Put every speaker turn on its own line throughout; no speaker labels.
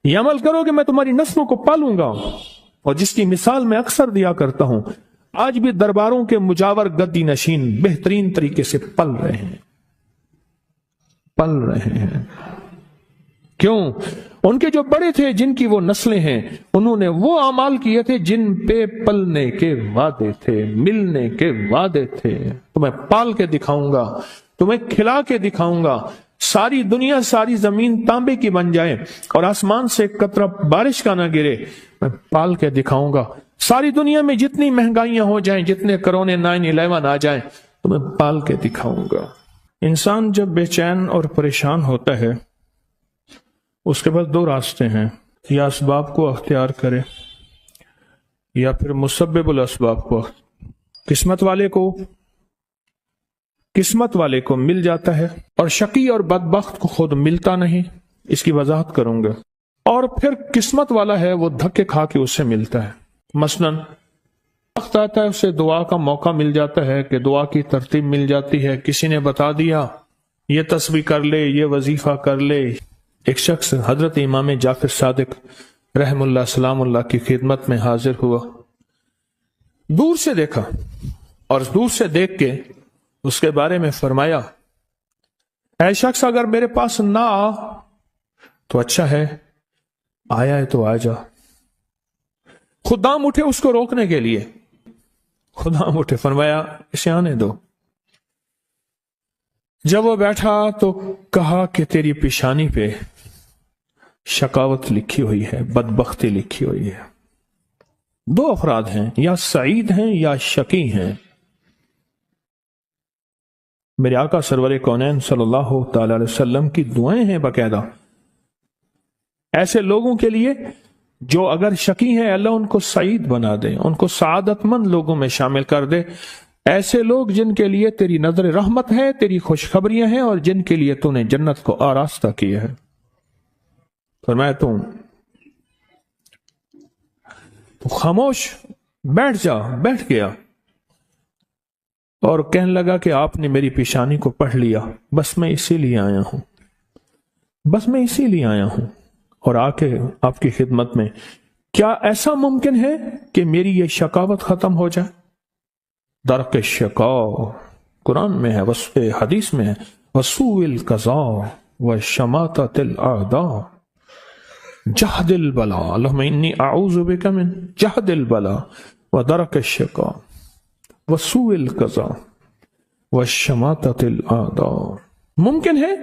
یہ عمل کرو کہ میں تمہاری نسلوں کو پالوں گا، اور جس کی مثال میں اکثر دیا کرتا ہوں، آج بھی درباروں کے مجاور گدی نشین بہترین طریقے سے پل رہے ہیں، پل رہے ہیں۔ کیوں؟ ان کے جو بڑے تھے، جن کی وہ نسلیں ہیں، انہوں نے وہ اعمال کیے تھے جن پہ پلنے کے وعدے تھے، ملنے کے وعدے تھے۔ تمہیں پال کے دکھاؤں گا، تمہیں کھلا کے دکھاؤں گا، ساری دنیا، ساری زمین تانبے کی بن جائے اور آسمان سے ایک قطرہ بارش کا نہ گرے، میں پال کے دکھاؤں گا۔ ساری دنیا میں جتنی مہنگائیاں ہو جائیں، جتنے کرونے 9/11 آ جائیں، تمہیں پال کے دکھاؤں گا۔ انسان جب بے چین اور پریشان ہوتا ہے، اس کے پاس دو راستے ہیں، یا اسباب کو اختیار کرے یا پھر مسبب الاسباب کو۔ قسمت والے کو مل جاتا ہے، اور شقی اور بدبخت کو خود ملتا نہیں، اس کی وضاحت کروں گا۔ اور پھر قسمت والا ہے، وہ دھکے کھا کے اس سے ملتا ہے۔ مثلاً وقت آتا ہے، اسے دعا کا موقع مل جاتا ہے کہ دعا کی ترتیب مل جاتی ہے، کسی نے بتا دیا یہ تسبیح کر لے، یہ وظیفہ کر لے۔ ایک شخص حضرت امام جعفر صادق رحم اللہ سلام اللہ کی خدمت میں حاضر ہوا، دور سے دیکھا، اور دور سے دیکھ کے اس کے بارے میں فرمایا، اے شخص اگر میرے پاس نہ آ تو اچھا ہے، آیا ہے تو آ جا۔ خدام اٹھے اس کو روکنے کے لیے، خدام اٹھے، فرمایا اسے آنے دو۔ جب وہ بیٹھا تو کہا کہ تیری پیشانی پہ شقاوت لکھی ہوئی ہے، بدبختی لکھی ہوئی ہے۔ دو افراد ہیں، یا سعید ہیں یا شقی ہیں۔ میرے آقا سرور کونین صلی اللہ تعالی علیہ وسلم کی دعائیں ہیں باقاعدہ ایسے لوگوں کے لیے جو اگر شقی ہیں، اللہ ان کو سعید بنا دے، ان کو سعادت مند لوگوں میں شامل کر دے۔ ایسے لوگ جن کے لیے تیری نظر رحمت ہے، تیری خوشخبریاں ہیں، اور جن کے لیے تو نے جنت کو آراستہ کیا ہے۔ فرمایا تو خاموش بیٹھ جا، بیٹھ گیا اور کہنے لگا کہ آپ نے میری پیشانی کو پڑھ لیا، بس میں اسی لیے آیا ہوں، بس میں اسی لیے آیا ہوں، اور آ کے آپ کی خدمت میں۔ کیا ایسا ممکن ہے کہ میری یہ شقاوت ختم ہو جائے؟ درک شقاء قرآن میں ہے، حدیث میں ہے، وسوء القضاء وشماتۃ الاعداء جہد البلاء، اللہم انی اعوذ بک من جہد البلاء ودرک الشقاء وسوء القضاء وشماتۃ الاعداء۔ ممکن ہے؟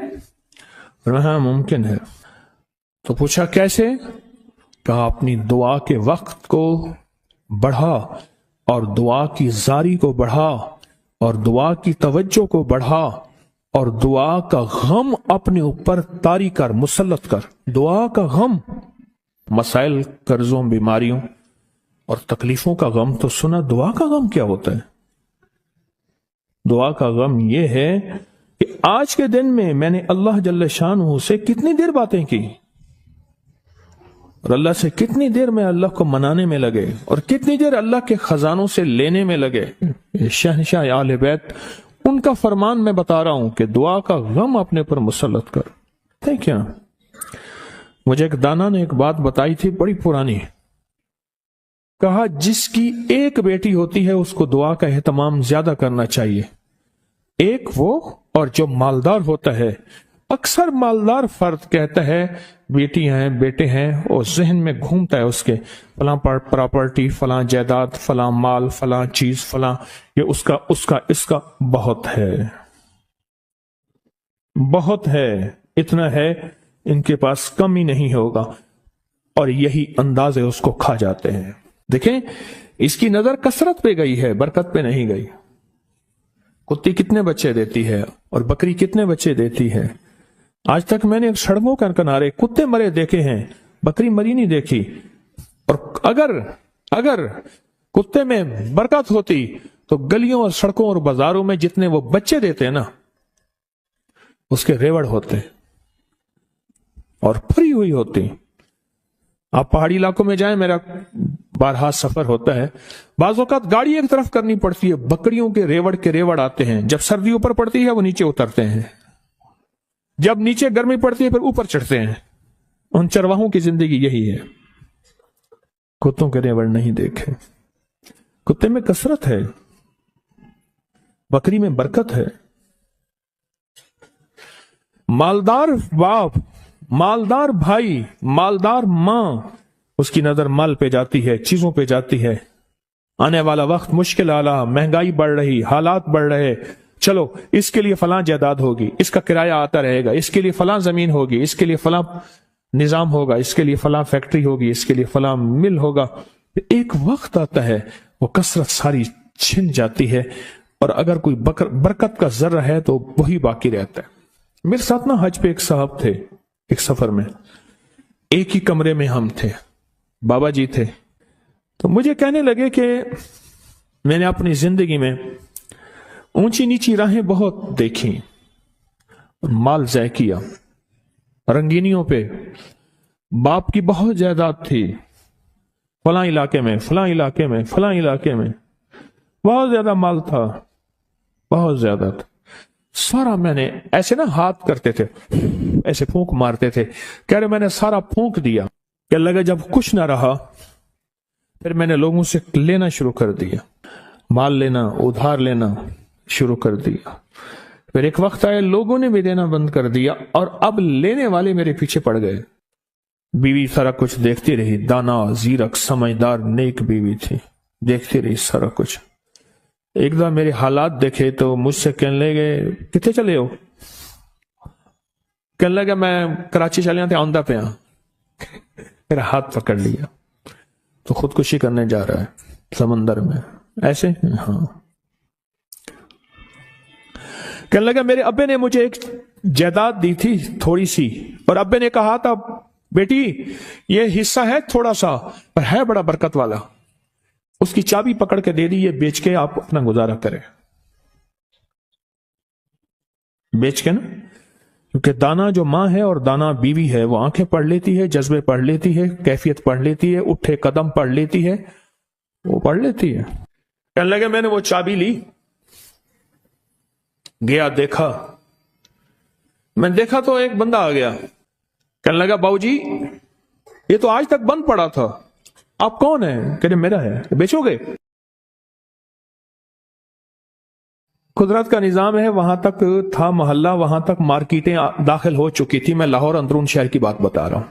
ہاں ممکن ہے۔ تو پوچھا کیسے؟ کہا اپنی دعا کے وقت کو بڑھا، اور دعا کی زاری کو بڑھا، اور دعا کی توجہ کو بڑھا، اور دعا کا غم اپنے اوپر طاری کر، مسلط کر۔ دعا کا غم، مسائل، قرضوں، بیماریوں اور تکلیفوں کا غم تو سنا، دعا کا غم کیا ہوتا ہے؟ دعا کا غم یہ ہے کہ آج کے دن میں میں نے اللہ جل شانہ سے کتنی دیر باتیں کی، اور اللہ سے کتنی دیر میں اللہ کو منانے میں لگے، اور کتنی دیر اللہ کے خزانوں سے لینے میں لگے۔ شہنشاہ اہل بیت، ان کا فرمان میں بتا رہا ہوں کہ دعا کا غم اپنے پر مسلط کر۔ تھے کیا؟ مجھے ایک دانا نے ایک بات بتائی تھی، بڑی پرانی۔ کہا جس کی ایک بیٹی ہوتی ہے اس کو دعا کا اہتمام زیادہ کرنا چاہیے، ایک وہ، اور جو مالدار ہوتا ہے، اکثر مالدار فرد کہتا ہے بیٹی ہیں، بیٹے ہیں، اور ذہن میں گھومتا ہے اس کے فلاں پراپرٹی، فلاں جائیداد، فلاں مال، فلاں چیز، فلاں، یہ اس کا بہت ہے، بہت ہے، اتنا ہے ان کے پاس کم ہی نہیں ہوگا، اور یہی انداز ہے، اس کو کھا جاتے ہیں۔ دیکھیں اس کی نظر کثرت پہ گئی ہے، برکت پہ نہیں گئی۔ کتی کتنے بچے دیتی ہے اور بکری کتنے بچے دیتی ہے؟ آج تک میں نے سڑکوں کے کنارے کتے مرے دیکھے ہیں، بکری مری نہیں دیکھی۔ اور اگر کتے میں برکت ہوتی تو گلیوں اور سڑکوں اور بازاروں میں جتنے وہ بچے دیتے ہیں نا، اس کے ریوڑ ہوتے اور پھری ہوئی ہوتی۔ آپ پہاڑی علاقوں میں جائیں، میرا بارہا سفر ہوتا ہے، بعض اوقات گاڑی ایک طرف کرنی پڑتی ہے، بکریوں کے ریوڑ آتے ہیں۔ جب سردی اوپر پڑتی ہے وہ نیچے اترتے ہیں، جب نیچے گرمی پڑتی ہے پھر اوپر چڑھتے ہیں۔ ان چرواہوں کی زندگی یہی ہے، کتوں کے ریوڑ نہیں دیکھے۔ کتے میں کثرت ہے، بکری میں برکت ہے۔ مالدار باپ، مالدار بھائی، مالدار ماں، اس کی نظر مال پہ جاتی ہے، چیزوں پہ جاتی ہے۔ آنے والا وقت مشکل آلا، مہنگائی بڑھ رہی، حالات بڑھ رہے، چلو اس کے لیے فلاں جائیداد ہوگی، اس کا کرایہ آتا رہے گا، اس کے لیے فلاں زمین ہوگی، اس کے لیے فلاں نظام ہوگا، اس کے لیے فلاں فیکٹری ہوگی، اس کے لیے فلاں مل ہوگا۔ ایک وقت آتا ہے وہ کثرت ساری چھن جاتی ہے، اور اگر کوئی برکت کا ذرہ ہے تو وہی باقی رہتا ہے۔ میرے ساتھ نا حج پہ ایک صاحب تھے، ایک سفر میں، ایک ہی کمرے میں ہم تھے، بابا جی تھے۔ تو مجھے کہنے لگے کہ میں نے اپنی زندگی میں اونچی نیچی راہیں بہت دیکھی، مال ضائع کیا، رنگینیوں پہ، باپ کی بہت جائیداد تھی، فلاں علاقے میں، فلاں علاقے میں، فلاں علاقے میں بہت زیادہ مال تھا، بہت زیادہ تھا۔ سارا میں نے ایسے نا ہاتھ کرتے تھے، ایسے پھونک مارتے تھے، کہہ رہے میں نے سارا پھونک دیا، کہ لگا جب کچھ نہ رہا پھر میں نے لوگوں سے لینا شروع کر دیا، مال لینا، ادھار لینا شروع کر دیا۔ پھر ایک وقت آیا لوگوں نے بھی دینا بند کر دیا، اور اب لینے والے میرے پیچھے پڑ گئے۔ بیوی سارا کچھ دیکھتی رہی، دانا، زیرک، سمجھدار، نیک بیوی تھی، دیکھتی رہی سارا کچھ۔ ایک دم میرے حالات دیکھے تو مجھ سے کہنے لگے کتنے چلے ہو؟ کہنے لگا میں کراچی چلے آتے آندہ پہ ہاں۔ میرا ہاتھ پکڑ لیا، تو خودکشی کرنے جا رہا ہے سمندر میں، ایسے ہاں۔ کہنے لگا میرے ابے نے مجھے ایک جائیداد دی تھی تھوڑی سی، اور ابے نے کہا تھا بیٹی یہ حصہ ہے تھوڑا سا پر ہے بڑا برکت والا، اس کی چابی پکڑ کے دے دی، یہ بیچ کے آپ اپنا گزارا کریں، بیچ کے نا، کیونکہ دانا جو ماں ہے اور دانا بیوی ہے وہ آنکھیں پڑھ لیتی ہے، جذبے پڑھ لیتی ہے، کیفیت پڑھ لیتی ہے، اٹھے قدم پڑھ لیتی ہے، وہ پڑھ لیتی ہے۔ کہنے لگے میں نے وہ چابی لی، گیا دیکھا، میں دیکھا تو ایک بندہ آ گیا، کہنے لگا باؤ جی یہ تو آج تک بند پڑا تھا، آپ کون ہیں؟ کہ میرا ہے، بیچو گے؟ قدرت کا نظام ہے، وہاں تک تھا محلہ، وہاں تک مارکیٹیں داخل ہو چکی تھی۔ میں لاہور اندرون شہر کی بات بتا رہا ہوں،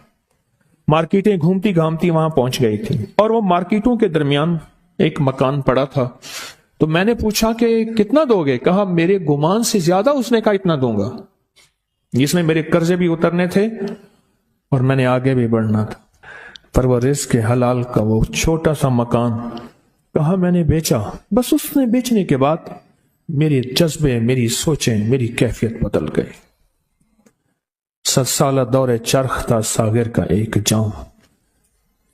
مارکیٹیں گھومتی گھامتی وہاں پہنچ گئی تھی، اور وہ مارکیٹوں کے درمیان ایک مکان پڑا تھا۔ تو میں نے پوچھا کہ کتنا دو گے؟ کہا میرے گمان سے زیادہ، اس نے کہا اتنا دوں گا، جس میں میرے قرضے بھی اترنے تھے اور میں نے آگے بھی بڑھنا تھا۔ پر وہ رزق کے حلال کا وہ چھوٹا سا مکان، کہا میں نے بیچا۔ بس اس نے بیچنے کے بعد میرے جذبے، میری سوچیں، میری کیفیت بدل گئی۔ 7 سالہ دور چرخ تھا ساغر کا ایک جام،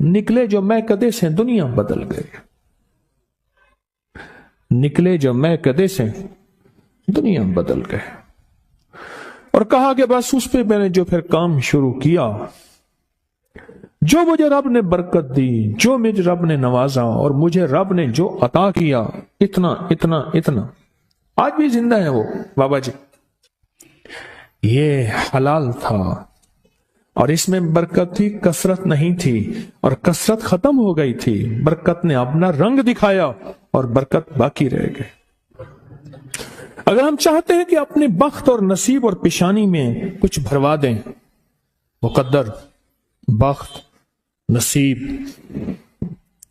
نکلے جو میں کدے سے دنیا بدل گئے، نکلے جو میں کدے سے دنیا بدل گئے۔ اور کہا کہ بس اس پہ میں نے جو پھر کام شروع کیا، جو مجھے رب نے برکت دی، جو مجھے رب نے نوازا، اور مجھے رب نے جو عطا کیا، اتنا اتنا اتنا، آج بھی زندہ ہے وہ بابا جی۔ یہ حلال تھا، اور اس میں برکت تھی، کثرت نہیں تھی، اور کثرت ختم ہو گئی تھی، برکت نے اپنا رنگ دکھایا اور برکت باقی رہ گئی۔ اگر ہم چاہتے ہیں کہ اپنے بخت اور نصیب اور پیشانی میں کچھ بھروا دیں، مقدر، بخت، نصیب،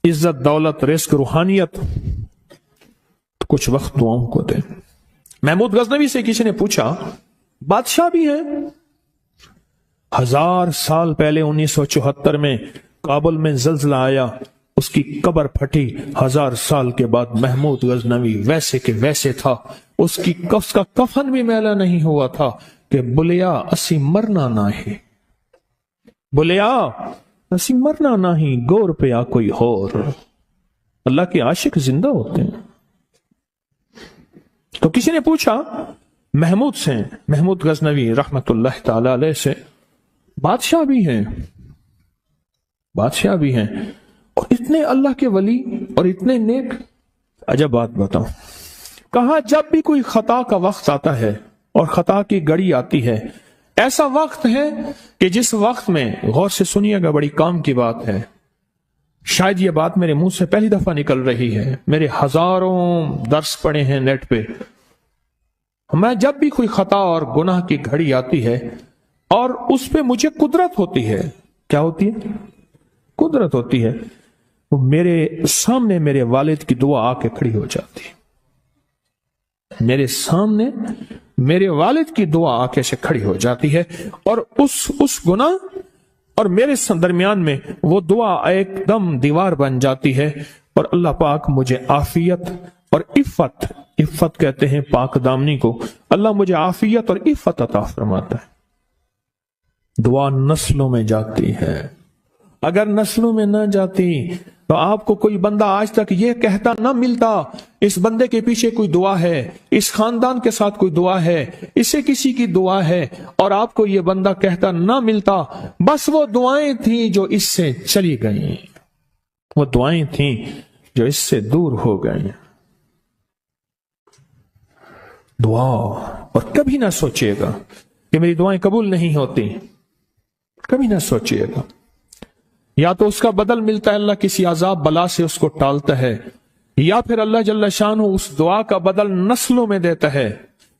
عزت، دولت، رزق، روحانیت، تو کچھ وقت دعاؤں کو دیں۔ محمود غزنوی سے کسی نے پوچھا بادشاہ بھی ہے، 1000 سال پہلے 1974 میں کابل میں زلزلہ آیا، اس کی قبر پھٹی، 1000 سال کے بعد محمود غزنوی ویسے کہ ویسے تھا، اس کا کفن بھی میلا نہیں ہوا تھا کہ بلیا اسی مرنا نہیں، بلیا اسی مرنا نہیں، گور پہ آ کوئی اور۔ اللہ کے عاشق زندہ ہوتے ہیں۔ تو کسی نے پوچھا محمود سے، محمود غزنوی رحمت اللہ تعالی علیہ سے، بادشاہ بھی ہیں، بادشاہ بھی ہیں، اور اتنے اللہ کے ولی اور اتنے نیک۔ عجب بات بتاؤں، کہا جب بھی کوئی خطا کا وقت آتا ہے اور خطا کی گڑی آتی ہے، ایسا وقت ہے کہ جس وقت میں، غور سے سنیے گا، بڑی کام کی بات ہے، شاید یہ بات میرے منہ سے پہلی دفعہ نکل رہی ہے، میرے ہزاروں درس پڑے ہیں نیٹ پہ، میں جب بھی کوئی خطا اور گناہ کی گھڑی آتی ہے اور اس پہ مجھے قدرت ہوتی ہے، کیا ہوتی ہے؟ قدرت ہوتی ہے، وہ میرے سامنے میرے والد کی دعا آ کے کھڑی ہو جاتی ہے، میرے سامنے میرے والد کی دعا آ کے سے کھڑی ہو جاتی ہے، اور اس گناہ اور میرے درمیان میں وہ دعا ایک دم دیوار بن جاتی ہے، اور اللہ پاک مجھے عافیت اور عفت کہتے ہیں پاک دامنی کو، اللہ مجھے عافیت اور عفت عطا فرماتا ہے۔ دعا نسلوں میں جاتی ہے، اگر نسلوں میں نہ جاتی تو آپ کو کوئی بندہ آج تک یہ کہتا نہ ملتا اس بندے کے پیچھے کوئی دعا ہے، اس خاندان کے ساتھ کوئی دعا ہے، اسے کسی کی دعا ہے، اور آپ کو یہ بندہ کہتا نہ ملتا بس وہ دعائیں تھیں جو اس سے چلی گئیں، وہ دعائیں تھیں جو اس سے دور ہو گئیں۔ دعا، اور کبھی نہ سوچئے گا کہ میری دعائیں قبول نہیں ہوتی، کبھی نہ سوچئے گا، یا تو اس کا بدل ملتا ہے، اللہ کسی عذاب بلا سے اس کو ٹالتا ہے، یا پھر اللہ جل شانہ اس دعا کا بدل نسلوں میں دیتا ہے،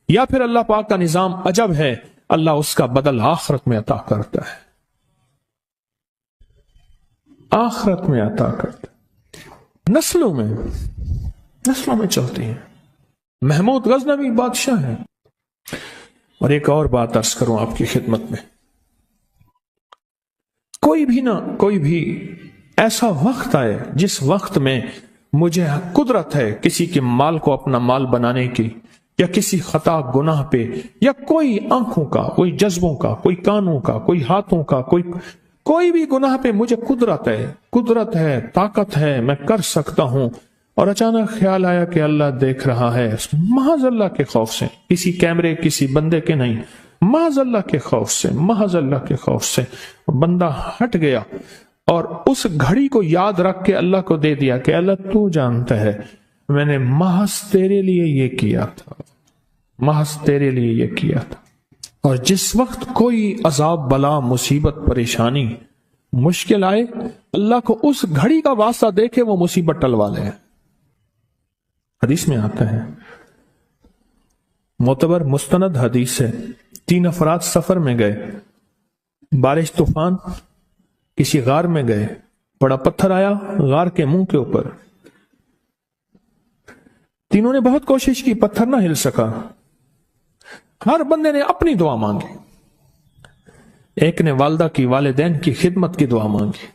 یا پھر اللہ پاک کا نظام عجب ہے، اللہ اس کا بدل آخرت میں عطا کرتا ہے، آخرت میں عطا کرتا ہے، نسلوں میں چلتی ہیں۔ محمود غزنوی بادشاہ ہے۔ اور ایک اور بات عرض کروں آپ کی خدمت میں، کوئی بھی ایسا وقت آئے جس وقت میں مجھے قدرت ہے کسی کے مال کو اپنا مال بنانے کی، یا کسی خطا گناہ پہ، یا کوئی آنکھوں کا، کوئی جذبوں کا، کوئی کانوں کا، کوئی ہاتھوں کا، کوئی بھی گناہ پہ مجھے قدرت ہے، طاقت ہے، میں کر سکتا ہوں، اور اچانک خیال آیا کہ اللہ دیکھ رہا ہے، محض اللہ کے خوف سے، کسی کیمرے کسی بندے کے نہیں، محض اللہ کے خوف سے بندہ ہٹ گیا، اور اس گھڑی کو یاد رکھ کے اللہ کو دے دیا کہ اللہ تو جانتا ہے میں نے محض تیرے لیے یہ کیا تھا۔ اور جس وقت کوئی عذاب بلا مصیبت پریشانی مشکل آئے، اللہ کو اس گھڑی کا واسطہ دے کے وہ مصیبت ٹلوا لے۔ حدیث میں آتا ہے، معتبر مستند حدیث ہے، 3 افراد سفر میں گئے، بارش طوفان، کسی غار میں گئے، بڑا پتھر آیا غار کے منہ کے اوپر، تینوں نے بہت کوشش کی، پتھر نہ ہل سکا، ہر بندے نے اپنی دعا مانگی، ایک نے والدہ کی، والدین کی خدمت کی دعا مانگی،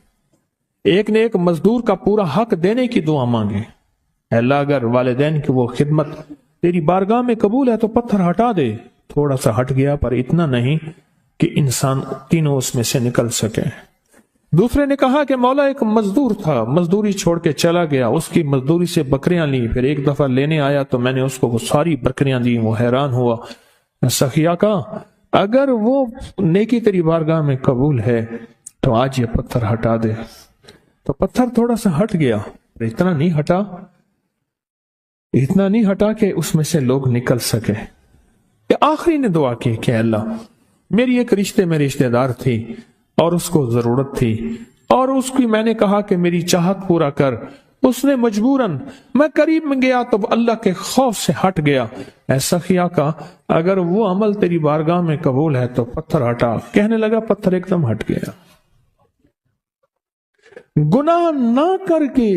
ایک نے ایک مزدور کا پورا حق دینے کی دعا مانگی، اے اللہ اگر والدین کی وہ خدمت تیری بارگاہ میں قبول ہے تو پتھر ہٹا دے، تھوڑا سا ہٹ گیا پر اتنا نہیں کہ انسان تینوں اس میں سے نکل سکے۔ دوسرے نے کہا کہ مولا ایک مزدور تھا، مزدوری چھوڑ کے چلا گیا، اس کی مزدوری سے بکریاں لی، پھر ایک دفعہ لینے آیا تو میں نے اس کو وہ ساری بکریاں دی، وہ حیران ہوا، سخیا کا اگر وہ نیکی تیری بارگاہ میں قبول ہے تو آج یہ پتھر ہٹا دے، تو پتھر تھوڑا سا ہٹ گیا، اتنا نہیں ہٹا کہ اس میں سے لوگ نکل سکے۔ آخری نے دعا کی کہ اللہ میری ایک رشتے میں رشتے دار تھی اور اس کو ضرورت تھی، اور اس کی میں نے کہا کہ میری چاہت پورا کر، اس نے مجبوراً، میں قریب میں گیا تو اللہ کے خوف سے ہٹ گیا، ایسا کیا کا اگر وہ عمل تیری بارگاہ میں قبول ہے تو پتھر ہٹا، کہنے لگا پتھر ایک دم ہٹ گیا۔ گناہ نہ کر کے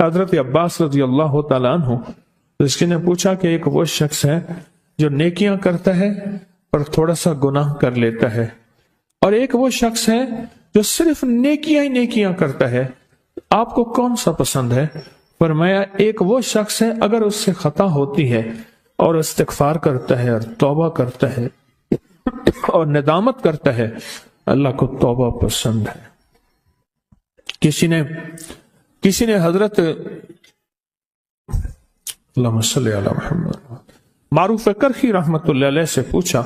حضرت عباس رضی اللہ تعالیٰ عنہ اس نے پوچھا کہ ایک وہ شخص ہے جو نیکیاں کرتا ہے پر تھوڑا سا گناہ کر لیتا ہے، اور ایک وہ شخص ہے جو صرف نیکیاں ہی نیکیاں کرتا ہے، آپ کو کون سا پسند ہے؟ فرمایا ایک وہ شخص ہے اگر اس سے خطا ہوتی ہے اور استغفار کرتا ہے اور توبہ کرتا ہے اور ندامت کرتا ہے، اللہ کو توبہ پسند ہے۔ کسی نے حضرت اللہم صلی علی محمد معروف کرخی رحمت اللہ علیہ سے پوچھا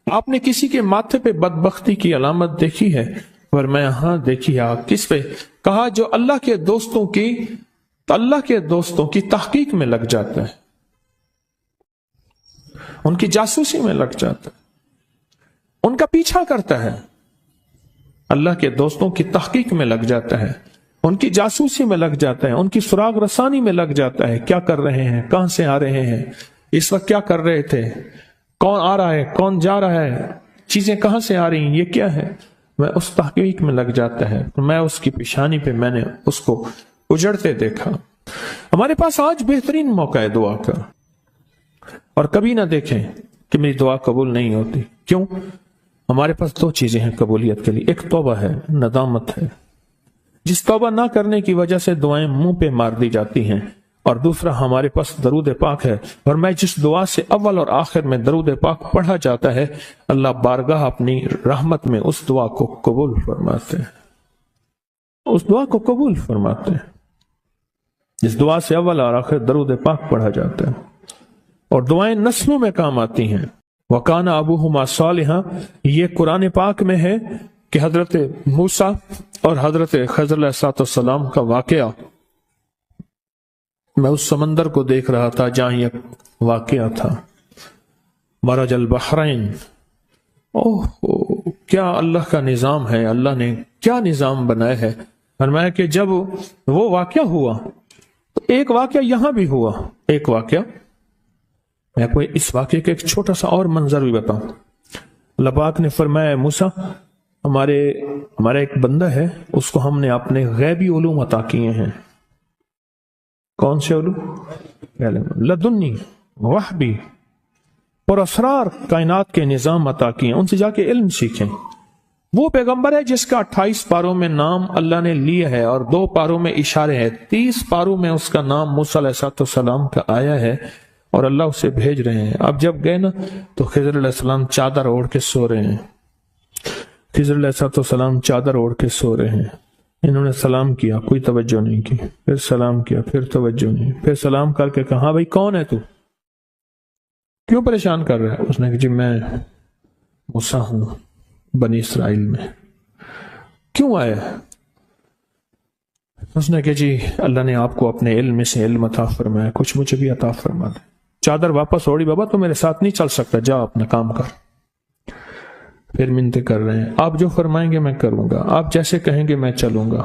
آپ نے کسی کے ماتھے پہ بدبختی کی علامت دیکھی ہے؟ فرمایا ہاں دیکھی ہے۔ کس پہ؟ کہا جو اللہ کے دوستوں کی تحقیق میں لگ جاتا ہے، ان کی جاسوسی میں لگ جاتا ہے۔ ان کا پیچھا کرتا ہے، اللہ کے دوستوں کی تحقیق میں لگ جاتا ہے، ان کی جاسوسی میں لگ جاتا ہے، ان کی سراغ رسانی میں لگ جاتا ہے، کیا کر رہے ہیں، کہاں سے آ رہے ہیں، اس وقت کیا کر رہے تھے، کون آ رہا ہے، کون جا رہا ہے، چیزیں کہاں سے آ رہی ہیں، یہ کیا ہے، میں اس تحقیق میں لگ جاتا ہے، میں اس کی پیشانی پہ میں نے اس کو اجڑتے دیکھا۔ ہمارے پاس آج بہترین موقع ہے دعا کا، اور کبھی نہ دیکھیں کہ میری دعا قبول نہیں ہوتی۔ کیوں؟ ہمارے پاس دو چیزیں ہیں قبولیت کے لیے، ایک توبہ ہے، ندامت ہے، جس توبہ نہ کرنے کی وجہ سے دعائیں منہ پہ مار دی جاتی ہیں، اور دوسرا ہمارے پاس درود پاک ہے، اور میں جس دعا سے اول اور آخر میں درود پاک پڑھا جاتا ہے، اللہ بارگاہ اپنی رحمت میں اس دعا کو قبول فرماتے ہیں، اس دعا کو قبول فرماتے ہیں جس دعا سے اول اور آخر درود پاک پڑھا جاتا ہے، اور دعائیں نسلوں میں کام آتی ہیں۔ وَقَانَ أَبُوهُمَا صَالِحًا، یہ قرآن پاک میں ہے کہ حضرت موسیٰ اور حضرت خضر علیہ السلام کا واقعہ، میں اس سمندر کو دیکھ رہا تھا جہاں یہ واقعہ تھا، مرج البحرین۔ اوہ کیا اللہ کا نظام ہے، اللہ نے کیا نظام بنایا ہے۔ فرمایا کہ جب وہ واقعہ ہوا تو ایک واقعہ یہاں بھی ہوا، ایک واقعہ، میں کوئی اس واقعے کا ایک چھوٹا سا اور منظر بھی بتاؤں۔ اللہ پاک نے فرمایا موسیٰ، ہمارا ایک بندہ ہے، اس کو ہم نے اپنے غیبی علوم عطا کیے ہیں۔ کون سے علوم؟ لدنی، وحبی اور اسرار کائنات کے نظام عطا کیے ہیں، ان سے جا کے علم سیکھیں۔ وہ پیغمبر ہے جس کا 28 پاروں میں نام اللہ نے لیا ہے اور 2 پاروں میں اشارے ہیں، 30 پاروں میں اس کا نام موسیٰ علیہ السلام کا آیا ہے، اور اللہ اسے بھیج رہے ہیں۔ اب جب گئے نا تو خضر علیہ السلام چادر اوڑھ کے سو رہے ہیں، خضر علیہ السلام چادر اوڑھ کے سو رہے ہیں۔ انہوں نے سلام کیا، کوئی توجہ نہیں کی، پھر سلام کیا، پھر توجہ نہیں، پھر سلام کر کے کہا بھائی کون ہے تو، کیوں پریشان کر رہا ہے؟ اس نے کہا جی میں موسیٰ ہوں بنی اسرائیل میں۔ کیوں آیا؟ اس نے کہا جی اللہ نے آپ کو اپنے علم سے علم عطا فرمایا، کچھ مجھے بھی عطا فرما دے۔ چادر واپس اوڑی، بابا تو میرے ساتھ نہیں چل سکتا، جا اپنا کام کر۔ پھر منتیں کر رہے ہیں، آپ جو فرمائیں گے میں کروں گا، آپ جیسے کہیں گے میں چلوں گا،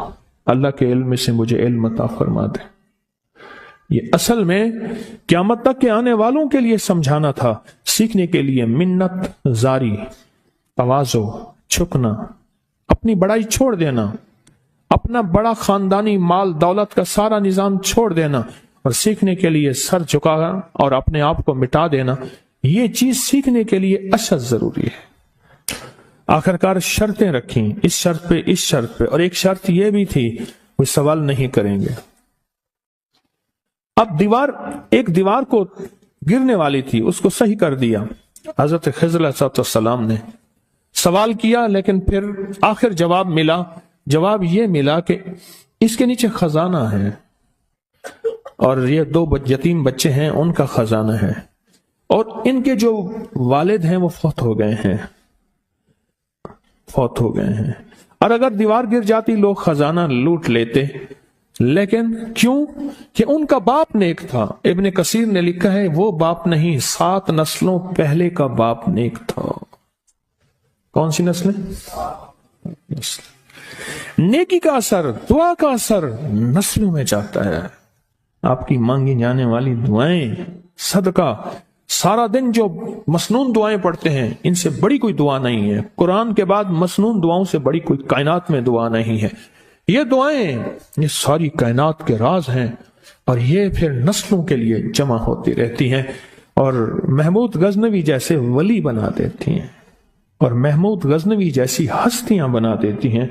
اللہ کے علم سے مجھے علم عطا فرما دے۔ یہ اصل میں قیامت تک کے آنے والوں کے لیے سمجھانا تھا، سیکھنے کے لیے منت زاری، تواضع، جھکنا، اپنی بڑائی چھوڑ دینا، اپنا بڑا خاندانی مال دولت کا سارا نظام چھوڑ دینا، اور سیکھنے کے لیے سر جھکانا اور اپنے آپ کو مٹا دینا، یہ چیز سیکھنے کے لیے اشد ضروری ہے۔ آخرکار شرطیں رکھیں، اس شرط پہ، اس شرط پہ، اور ایک شرط یہ بھی تھی کوئی سوال نہیں کریں گے۔ اب ایک دیوار کو گرنے والی تھی، اس کو صحیح کر دیا۔ حضرت خضر علیہ السلام نے سوال کیا، لیکن پھر آخر جواب یہ ملا کہ اس کے نیچے خزانہ ہے، اور یہ 2 یتیم بچے ہیں، ان کا خزانہ ہے، اور ان کے جو والد ہیں وہ فوت ہو گئے ہیں، اور اگر دیوار گر جاتی لوگ خزانہ لوٹ لیتے، لیکن کیوں؟ کہ ان کا باپ نیک تھا۔ ابن کثیر نے لکھا ہے وہ باپ نہیں، 7 نسلوں پہلے کا باپ نیک تھا۔ کون سی نسلیں؟ نیکی کا اثر، دعا کا اثر نسلوں میں جاتا ہے۔ آپ کی مانگی جانے والی دعائیں، صدقہ، سارا دن جو مسنون دعائیں پڑھتے ہیں، ان سے بڑی کوئی دعا نہیں ہے۔ قرآن کے بعد مسنون دعاؤں سے بڑی کوئی کائنات میں دعا نہیں ہے۔ یہ دعائیں، یہ ساری کائنات کے راز ہیں، اور یہ پھر نسلوں کے لیے جمع ہوتی رہتی ہیں، اور محمود غزنوی جیسے ولی بنا دیتی ہیں، اور محمود غزنوی جیسی ہستیاں بنا دیتی ہیں،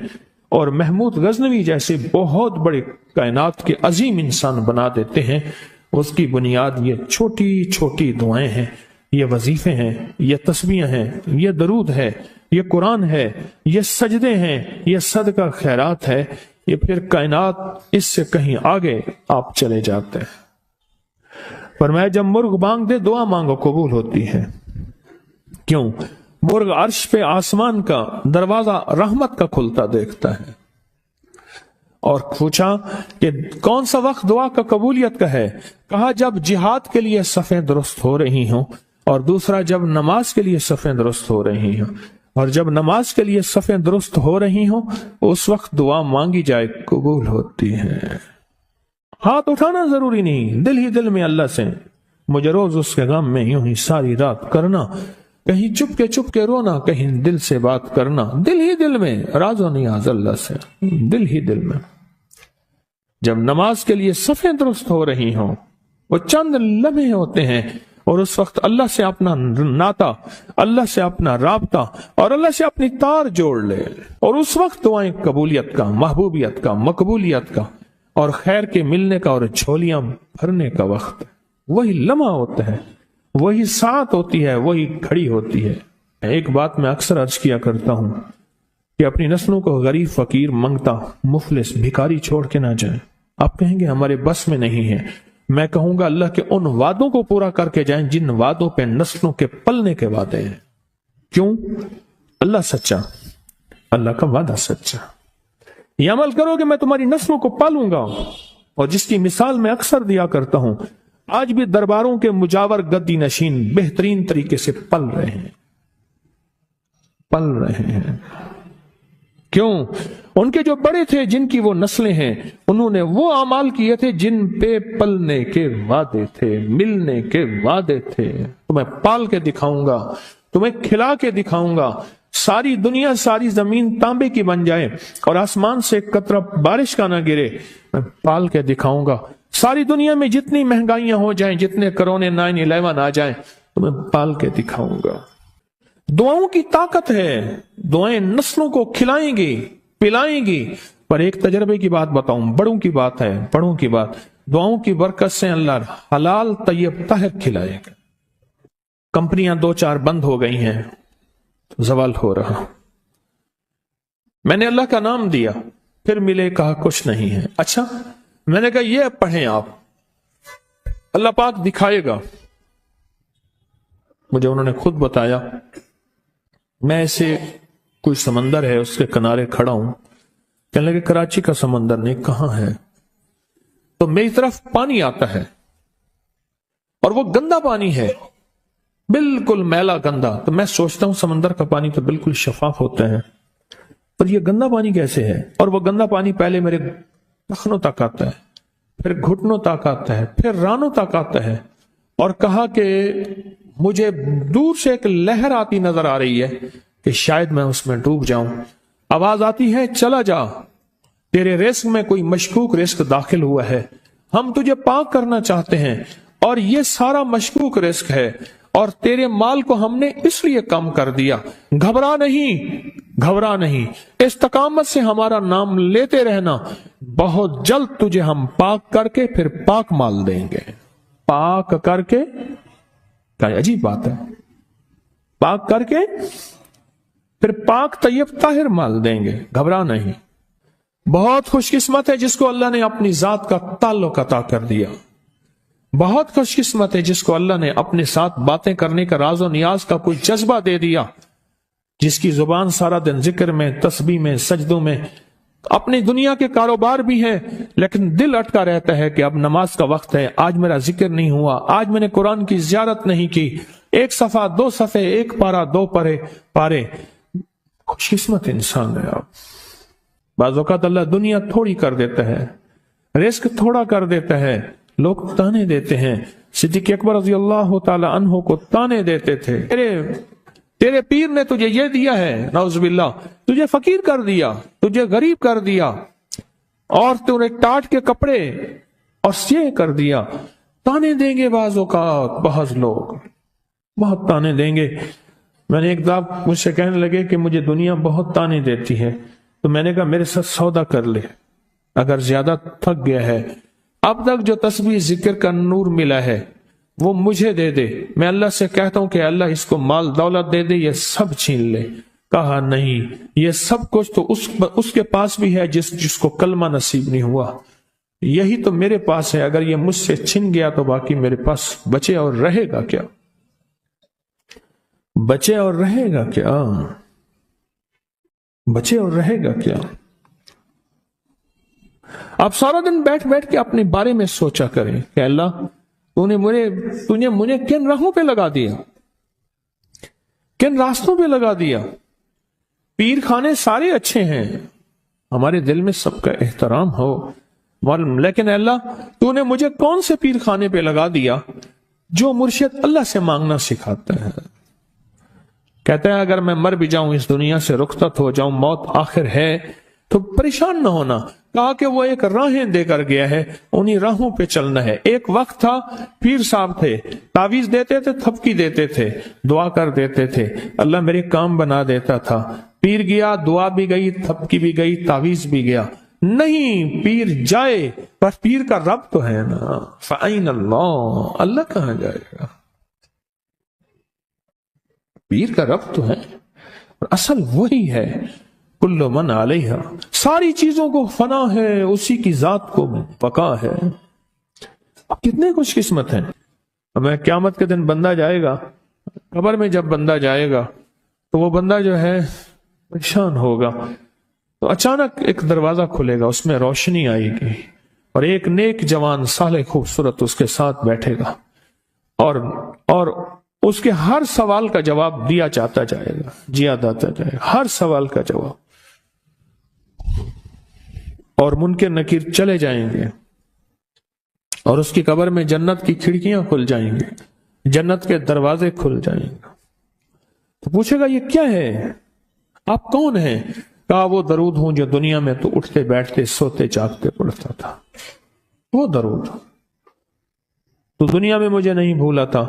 اور محمود غزنوی جیسے بہت بڑے کائنات کے عظیم انسان بنا دیتے ہیں۔ اس کی بنیاد یہ چھوٹی چھوٹی دعائیں ہیں، یہ وظیفے ہیں، یہ تسبیحیں ہیں، یہ درود ہے، یہ قرآن ہے، یہ سجدے ہیں، یہ صدقہ خیرات ہے۔ یہ پھر کائنات اس سے کہیں آگے آپ چلے جاتے ہیں۔ فرمایا جب مرغ بانگ دے دعا مانگو قبول ہوتی ہے۔ کیوں؟ مرغ عرش پہ آسمان کا دروازہ رحمت کا کھلتا دیکھتا ہے۔ اور پوچھا کہ کون سا وقت دعا کا قبولیت کا ہے؟ کہا جب جہاد کے لیے صفیں درست ہو رہی ہوں، اور دوسرا جب نماز کے لیے صفیں درست ہو رہی ہوں۔ اور جب نماز کے لیے صفیں درست ہو رہی ہوں اس وقت دعا مانگی جائے قبول ہوتی ہے۔ ہاتھ اٹھانا ضروری نہیں، دل ہی دل میں اللہ سے مجھے روز اس کے غم میں یوں ہی ساری رات کرنا، کہیں چپ کے رونا، کہیں دل سے بات کرنا، دل ہی دل میں راز و نیاز اللہ سے، دل ہی دل میں۔ جب نماز کے لیے صفیں درست ہو رہی ہوں، وہ چند لمحے ہوتے ہیں اور اس وقت اللہ سے اپنا ناتا، اللہ سے اپنا رابطہ اور اللہ سے اپنی تار جوڑ لے، اور اس وقت دعائیں قبولیت کا، محبوبیت کا، مقبولیت کا اور خیر کے ملنے کا اور جھولیاں بھرنے کا وقت، وہی لمحہ ہوتا ہے، وہی ساعت ہوتی ہے، وہی گھڑی ہوتی ہے۔ ایک بات میں اکثر عرض کیا کرتا ہوں کہ اپنی نسلوں کو غریب، فقیر، منگتا، مفلس، بھکاری چھوڑ کے نہ جائیں۔ آپ کہیں گے ہمارے بس میں نہیں ہے، میں کہوں گا اللہ کے ان وعدوں کو پورا کر کے جائیں جن وعدوں پہ نسلوں کے پلنے کے وعدے ہیں۔ کیوں؟ اللہ سچا، اللہ کا وعدہ سچا۔ یہ عمل کرو کہ میں تمہاری نسلوں کو پالوں گا، اور جس کی مثال میں اکثر دیا کرتا ہوں، آج بھی درباروں کے مجاور گدی نشین بہترین طریقے سے پل رہے ہیں، پل رہے ہیں۔ کیوں؟ ان کے جو بڑے تھے، جن کی وہ نسلیں ہیں، انہوں نے وہ اعمال کیے تھے جن پہ پلنے کے وعدے تھے، ملنے کے وعدے تھے۔ تمہیں پال کے دکھاؤں گا، تمہیں کھلا کے دکھاؤں گا، ساری دنیا، ساری زمین تانبے کی بن جائے اور آسمان سے ایک قطرہ بارش کا نہ گرے، میں پال کے دکھاؤں گا۔ ساری دنیا میں جتنی مہنگائیاں ہو جائیں، جتنے کرونے 9/11 آ جائیں، تمہیں پال کے دکھاؤں گا۔ دعاؤں کی طاقت ہے، دعائیں نسلوں کو کھلائیں گی، پلائیں گی۔ پر ایک تجربے کی بات بتاؤں، بڑوں کی بات ہے، بڑوں کی بات، دعاؤں کی برکت سے اللہ حلال طیب طاہر کھلائے گا۔ کمپنیاں 2-4 بند ہو گئی ہیں، زوال ہو رہا، میں نے اللہ کا نام دیا، پھر ملے، کہا کچھ نہیں ہے۔ اچھا، میں نے کہا یہ پڑھیں آپ، اللہ پاک دکھائے گا۔ مجھے انہوں نے خود بتایا، میں ایسے کوئی سمندر ہے اس کے کنارے کھڑا ہوں، کہنے لگے کراچی کا سمندر نہیں، کہاں ہے؟ تو میری طرف پانی آتا ہے اور وہ گندا پانی ہے، بالکل میلا گندا۔ تو میں سوچتا ہوں سمندر کا پانی تو بالکل شفاف ہوتا ہے، پر یہ گندا پانی کیسے ہے؟ اور وہ گندا پانی پہلے میرے ٹخنوں تک آتا ہے، پھر گھٹنوں تک آتا ہے، پھر رانوں تک آتا ہے، اور کہا کہ مجھے دور سے ایک لہر آتی نظر آ رہی ہے کہ شاید میں اس میں ڈوب جاؤں۔ آواز آتی ہے چلا جا، تیرے رزق میں کوئی مشکوک رزق داخل ہوا ہے، ہم تجھے پاک کرنا چاہتے ہیں، اور یہ سارا مشکوک رزق ہے، اور تیرے مال کو ہم نے اس لیے کم کر دیا۔ گھبرا نہیں، گھبرا نہیں، استقامت سے ہمارا نام لیتے رہنا، بہت جلد تجھے ہم پاک کر کے پھر پاک مال دیں گے۔ پاک کر کے، کیا عجیب بات ہے، پاک کر کے پھر پاک طیب طاہر مال دیں گے، گھبرا نہیں۔ بہت خوش قسمت ہے جس کو اللہ نے اپنی ذات کا تعلق عطا کر دیا، بہت خوش قسمت ہے جس کو اللہ نے اپنے ساتھ باتیں کرنے کا، راز و نیاز کا کوئی جذبہ دے دیا، جس کی زبان سارا دن ذکر میں، تسبیح میں، سجدوں میں، اپنی دنیا کے کاروبار بھی ہیں، لیکن دل اٹکا رہتا ہے کہ اب نماز کا وقت ہے، آج میرا ذکر نہیں ہوا، آج میں نے قرآن کی زیارت نہیں کی، 1 صفحہ 2 صفحے، 1 پارہ 2 پارے۔ خوش قسمت انسان ہے آپ۔ بعض اوقات اللہ دنیا تھوڑی کر دیتا ہے، رزق تھوڑا کر دیتا ہے، لوگ تانے دیتے ہیں۔ صدیق اکبر رضی اللہ تعالی عنہ کو تانے دیتے تھے، تیرے پیر نے تجھے یہ دیا ہے، نعوذ باللہ، تجھے فقیر کر دیا، تجھے غریب کر دیا، اور تجھے ٹاٹ کے کپڑے اور یہ کر دیا۔ تانے دیں گے بعض اوقات، بعض لوگ بہت تانے دیں گے۔ میں نے ایک دفعہ مجھ سے کہنے لگے کہ مجھے دنیا بہت تانے دیتی ہے، تو میں نے کہا میرے ساتھ سودا کر لے، اگر زیادہ تھک گیا ہے، اب تک جو تسبیح ذکر کا نور ملا ہے وہ مجھے دے دے، میں اللہ سے کہتا ہوں کہ اللہ اس کو مال دولت دے دے، یہ سب چھین لے۔ کہا نہیں، یہ سب کچھ تو اس کے پاس بھی ہے جس کو کلمہ نصیب نہیں ہوا، یہی تو میرے پاس ہے، اگر یہ مجھ سے چھن گیا تو باقی میرے پاس بچے اور رہے گا کیا؟ بچے اور رہے گا کیا؟ بچے اور رہے گا کیا؟ آپ سارا دن بیٹھ کے اپنے بارے میں سوچا کریں کہ اللہ تو نے مجھے کن راہوں پہ لگا دیا، کن راستوں پہ لگا دیا، پیر خانے سارے اچھے ہیں، ہمارے دل میں سب کا احترام ہو، لیکن اللہ تو نے مجھے کون سے پیر خانے پہ لگا دیا جو مرشد اللہ سے مانگنا سکھاتا ہے؟ کہتے ہیں اگر میں مر بھی جاؤں، اس دنیا سے رخصت ہو جاؤں، موت آخر ہے، تو پریشان نہ ہونا۔ کہا کہ وہ ایک راہیں دے کر گیا ہے، انہی راہوں پہ چلنا ہے۔ ایک وقت تھا پیر صاحب تھے، تعویذ دیتے تھے، تھپکی دیتے تھے، دعا کر دیتے تھے، اللہ میرے کام بنا دیتا تھا۔ پیر گیا، دعا بھی گئی، تھپکی بھی گئی، تعویذ بھی گیا۔ نہیں، پیر جائے پر پیر کا رب تو ہے نا، فَأَيْنَ اللَّهُ، اللہ کہاں جائے گا؟ پیر کا رب تو ہے، اور اصل وہی ہے۔ کل من علیہا، ساری چیزوں کو فنا ہے، اسی کی ذات کو بقا ہے۔ اب کتنے خوش قسمت ہیں۔ ہمیں قیامت کے دن بندہ جائے گا قبر میں، جب بندہ جائے گا تو وہ بندہ جو ہے پریشان ہوگا، تو اچانک ایک دروازہ کھلے گا، اس میں روشنی آئے گی، اور ایک نیک جوان صالح خوبصورت اس کے ساتھ بیٹھے گا، اور اس کے ہر سوال کا جواب دیا جاتا جائے گا، جیا جاتا جائے گا، ہر سوال کا جواب، اور منکر نکیر چلے جائیں گے، اور اس کی قبر میں جنت کی کھڑکیاں کھل جائیں گی، جنت کے دروازے کھل جائیں گے۔ تو پوچھے گا یہ کیا ہے، آپ کون ہیں؟ کہا وہ درود ہوں جو دنیا میں تو اٹھتے بیٹھتے سوتے جاگتے پڑھتا تھا، وہ درود۔ تو دنیا میں مجھے نہیں بھولا تھا،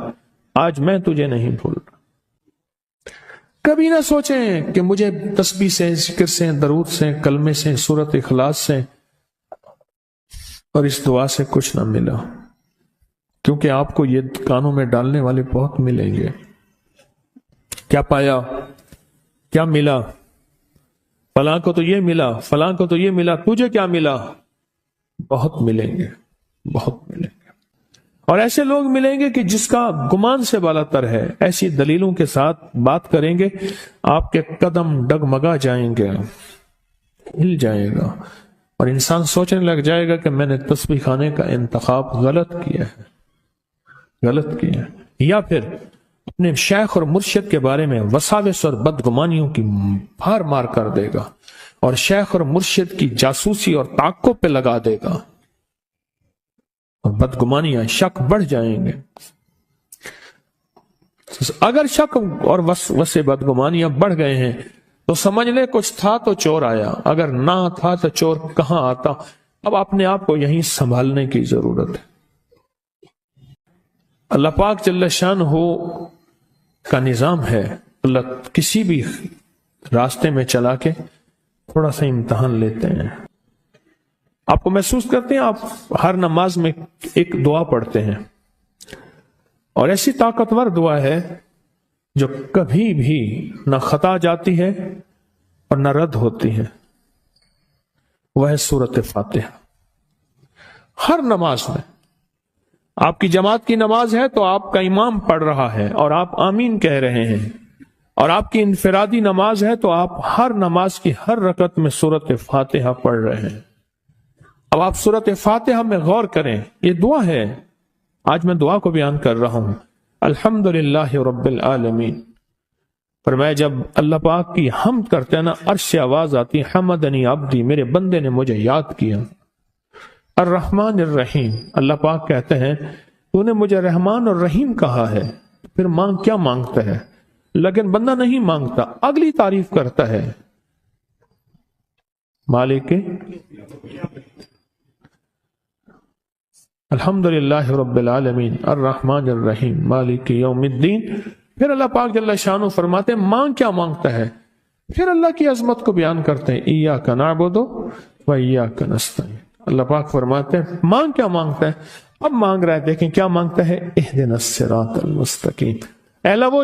آج میں تجھے نہیں بھول رہا۔ کبھی نہ سوچیں کہ مجھے تسبیح سے، ذکر سے، درود سے، کلمے سے، سورت اخلاص سے اور اس دعا سے کچھ نہ ملا، کیونکہ آپ کو یہ کانوں میں ڈالنے والے بہت ملیں گے۔ کیا پایا، کیا ملا؟ فلاں کو تو یہ ملا، فلاں کو تو یہ ملا، تجھے کیا ملا؟ بہت ملیں گے، بہت ملیں گے۔ اور ایسے لوگ ملیں گے کہ جس کا گمان سے بالا تر ہے، ایسی دلیلوں کے ساتھ بات کریں گے، آپ کے قدم ڈگمگا جائیں گے، ہل جائے گا، اور انسان سوچنے لگ جائے گا کہ میں نے تسبیح خانے کا انتخاب غلط کیا ہے، غلط کیا ہے۔ یا پھر اپنے شیخ اور مرشد کے بارے میں وساوس اور بدگمانیوں کی بھار مار کر دے گا، اور شیخ اور مرشد کی جاسوسی اور تعقب پہ لگا دے گا، اور بدگمانیاں، شک بڑھ جائیں گے۔ اگر شک اور وسے بدگمانیاں بڑھ گئے ہیں تو سمجھ لے کچھ تھا تو چور آیا، اگر نہ تھا تو چور کہاں آتا۔ اب اپنے آپ کو یہیں سنبھالنے کی ضرورت ہے۔ اللہ پاک جل شانہ کا نظام ہے، اللہ کسی بھی راستے میں چلا کے تھوڑا سا امتحان لیتے ہیں۔ آپ کو محسوس کرتے ہیں، آپ ہر نماز میں ایک دعا پڑھتے ہیں، اور ایسی طاقتور دعا ہے جو کبھی بھی نہ خطا جاتی ہے اور نہ رد ہوتی ہے، وہ ہے سورۃ فاتحہ۔ ہر نماز میں، آپ کی جماعت کی نماز ہے تو آپ کا امام پڑھ رہا ہے اور آپ آمین کہہ رہے ہیں، اور آپ کی انفرادی نماز ہے تو آپ ہر نماز کی ہر رکعت میں سورۃ فاتحہ پڑھ رہے ہیں۔ اب آپ سورۃ فاتحہ میں غور کریں، یہ دعا ہے، آج میں دعا کو بیان کر رہا ہوں۔ الحمدللہ رب العالمین، فرمایا جب اللہ پاک کی حمد کرتے ہیں نا، عرش سے آواز آتی ہے، حمدنی عبدی، میرے بندے نے مجھے یاد کیا۔ الرحمن الرحیم، اللہ پاک کہتے ہیں تو نے مجھے رحمان اور رحیم کہا ہے، پھر کیا مانگتا ہے؟ لیکن بندہ نہیں مانگتا، اگلی تعریف کرتا ہے، مالک الحمدللہ رب العالمین الرحمن الرحیم مالک یوم الدین۔ پھر اللہ پاک جل شانہ فرماتے ہیں مانگ کیا مانگتا ہے، پھر اللہ کی عظمت کو بیان کرتے ہیں، ایاک نعبد و ایاک نستعین۔ اللہ پاک فرماتے ہیں مانگ کیا مانگتا ہے، اب مانگ رہا ہے، دیکھیں کیا مانگتا ہے، اہدنا الصراط المستقیم، اے اللہ وہ